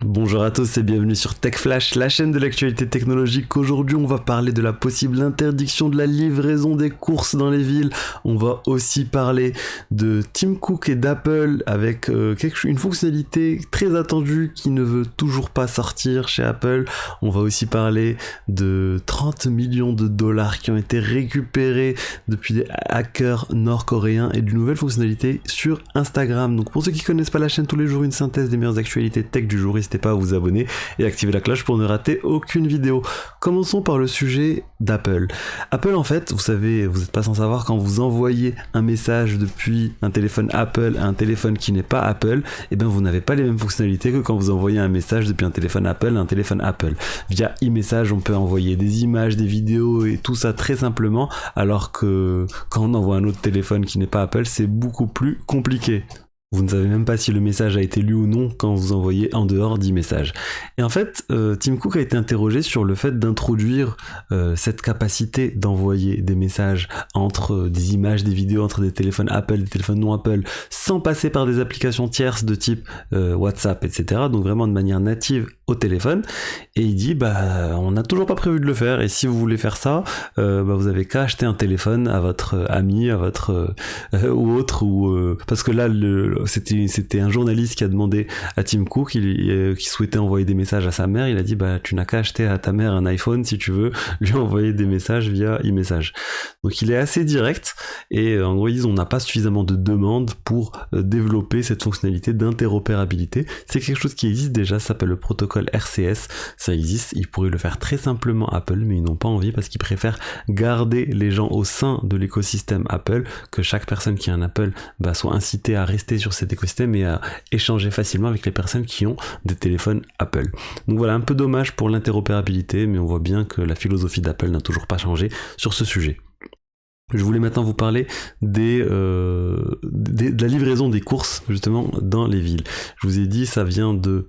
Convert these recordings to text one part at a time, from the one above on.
Bonjour à tous et bienvenue sur Tech Flash, la chaîne de l'actualité technologique. Aujourd'hui, on va parler de la possible interdiction de la livraison des courses dans les villes. On va aussi parler de Tim Cook et d'Apple avec une fonctionnalité très attendue qui ne veut toujours pas sortir chez Apple. On va aussi parler de 30 millions de dollars qui ont été récupérés depuis des hackers nord-coréens et d'une nouvelle fonctionnalité sur Instagram. Donc pour ceux qui connaissent pas la chaîne, tous les jours une synthèse des meilleures actualités tech du jour. N'hésitez pas à vous abonner et activer la cloche pour ne rater aucune vidéo. Commençons par le sujet d'Apple. Apple, en fait, vous savez, vous n'êtes pas sans savoir, quand vous envoyez un message depuis un téléphone Apple à un téléphone qui n'est pas Apple, et bien vous n'avez pas les mêmes fonctionnalités que quand vous envoyez un message depuis un téléphone Apple à un téléphone Apple. Via e-message, on peut envoyer des images, des vidéos et tout ça très simplement, alors que quand on envoie un autre téléphone qui n'est pas Apple, c'est beaucoup plus compliqué. Vous ne savez même pas si le message a été lu ou non quand vous envoyez en dehors d'e-message. Et en fait, Tim Cook a été interrogé sur le fait d'introduire cette capacité d'envoyer des messages entre des images, des vidéos, entre des téléphones Apple, des téléphones non Apple, sans passer par des applications tierces de type WhatsApp, etc. Donc vraiment de manière native au téléphone. Et il dit, on n'a toujours pas prévu de le faire. Et si vous voulez faire ça, vous avez qu'à acheter un téléphone à votre ami, à votre ou autre, parce que là, c'était un journaliste qui a demandé à Tim Cook qui souhaitait envoyer des messages à sa mère. Il a dit tu n'as qu'à acheter à ta mère un iPhone si tu veux lui envoyer des messages via e-message. Donc il est assez direct et en gros on n'a pas suffisamment de demandes pour développer cette fonctionnalité d'interopérabilité. C'est quelque chose qui existe déjà, ça s'appelle le protocole RCS, ça existe, ils pourraient le faire très simplement Apple, mais ils n'ont pas envie parce qu'ils préfèrent garder les gens au sein de l'écosystème Apple, que chaque personne qui a un Apple soit incitée à rester sur cet écosystème et à échanger facilement avec les personnes qui ont des téléphones Apple. Donc voilà, un peu dommage pour l'interopérabilité, mais on voit bien que la philosophie d'Apple n'a toujours pas changé sur ce sujet. Je voulais maintenant vous parler de la livraison des courses justement dans les villes. Je vous ai dit, ça vient de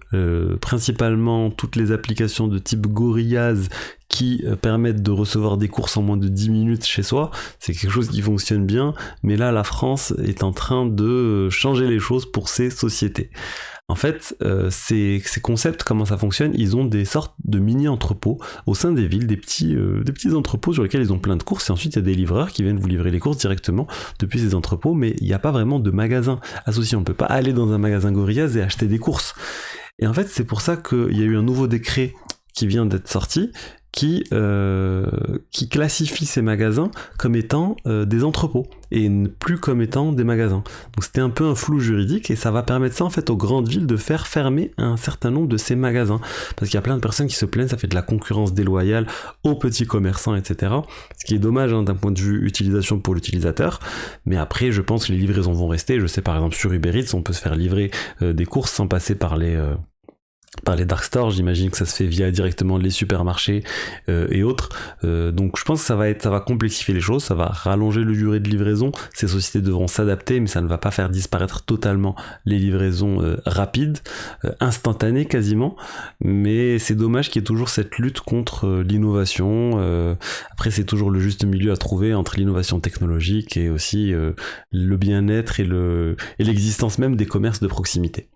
principalement toutes les applications de type Gorillaz qui permettent de recevoir des courses en moins de 10 minutes chez soi. C'est quelque chose qui fonctionne bien, mais là la France est en train de changer les choses pour ces sociétés. En fait, ces concepts, comment ça fonctionne, ils ont des sortes de mini-entrepôts au sein des villes, des petits entrepôts sur lesquels ils ont plein de courses, et ensuite il y a des livreurs qui viennent vous livrer les courses directement depuis ces entrepôts, mais il n'y a pas vraiment de magasin associé. On ne peut pas aller dans un magasin Gorillaz et acheter des courses. Et en fait, c'est pour ça qu'il y a eu un nouveau décret qui vient d'être sorti, qui classifie ces magasins comme étant des entrepôts et plus comme étant des magasins. Donc c'était un peu un flou juridique et ça va permettre ça en fait aux grandes villes de faire fermer un certain nombre de ces magasins, parce qu'il y a plein de personnes qui se plaignent, ça fait de la concurrence déloyale aux petits commerçants, etc. Ce qui est dommage d'un point de vue utilisation pour l'utilisateur, mais après je pense que les livraisons vont rester. Je sais par exemple sur Uber Eats on peut se faire livrer des courses sans passer par les dark stores, j'imagine que ça se fait via directement les supermarchés et autres. Donc je pense que ça va complexifier les choses, ça va rallonger le durée de livraison. Ces sociétés devront s'adapter, mais ça ne va pas faire disparaître totalement les livraisons rapides, instantanées quasiment. Mais c'est dommage qu'il y ait toujours cette lutte contre l'innovation. Après c'est toujours le juste milieu à trouver entre l'innovation technologique et aussi le bien-être et l'existence même des commerces de proximité.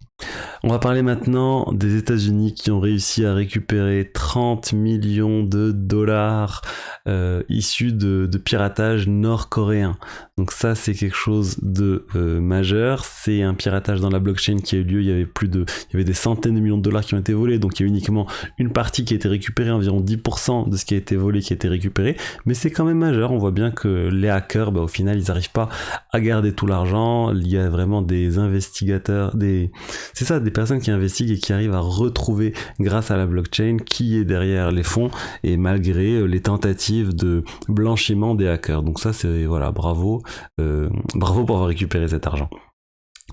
On va parler maintenant des États-Unis qui ont réussi à récupérer 30 millions de dollars issus de piratage nord-coréen. Donc ça c'est quelque chose de majeur. C'est un piratage dans la blockchain qui a eu lieu. Il y avait des centaines de millions de dollars qui ont été volés. Donc il y a uniquement une partie qui a été récupérée, environ 10% de ce qui a été volé qui a été récupéré. Mais c'est quand même majeur. On voit bien que les hackers, au final, ils n'arrivent pas à garder tout l'argent. Il y a vraiment des investigateurs, des personnes qui investiguent et qui arrivent à retrouver grâce à la blockchain qui est derrière les fonds et malgré les tentatives de blanchiment des hackers. Donc ça c'est bravo pour avoir récupéré cet argent.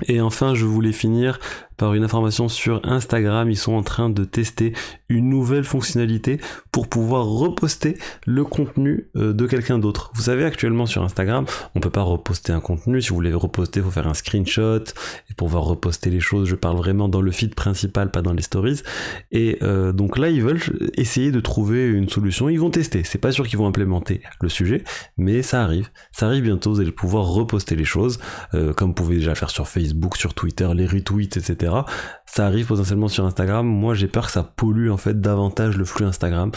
Et enfin, je voulais finir par une information sur Instagram. Ils sont en train de tester une nouvelle fonctionnalité pour pouvoir reposter le contenu de quelqu'un d'autre. Vous savez, actuellement sur Instagram, on peut pas reposter un contenu. Si vous voulez reposter, il faut faire un screenshot. Et pour pouvoir reposter les choses, je parle vraiment dans le feed principal, pas dans les stories. Et donc là, ils veulent essayer de trouver une solution. Ils vont tester. C'est pas sûr qu'ils vont implémenter le sujet, mais ça arrive. Ça arrive bientôt. Vous allez pouvoir reposter les choses, comme vous pouvez déjà le faire sur Facebook, sur Twitter, les retweets, etc. etc. Ça arrive potentiellement sur Instagram. Moi, j'ai peur que ça pollue en fait davantage le flux Instagram.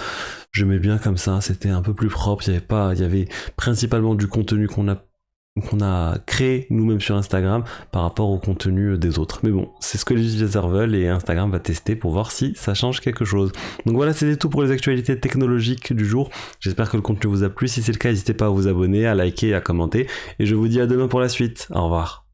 J'aimais bien comme ça, c'était un peu plus propre. Il y avait principalement du contenu qu'on a créé nous-mêmes sur Instagram par rapport au contenu des autres. Mais bon, c'est ce que les utilisateurs veulent et Instagram va tester pour voir si ça change quelque chose. Donc voilà, c'était tout pour les actualités technologiques du jour. J'espère que le contenu vous a plu. Si c'est le cas, n'hésitez pas à vous abonner, à liker et à commenter. Et je vous dis à demain pour la suite. Au revoir.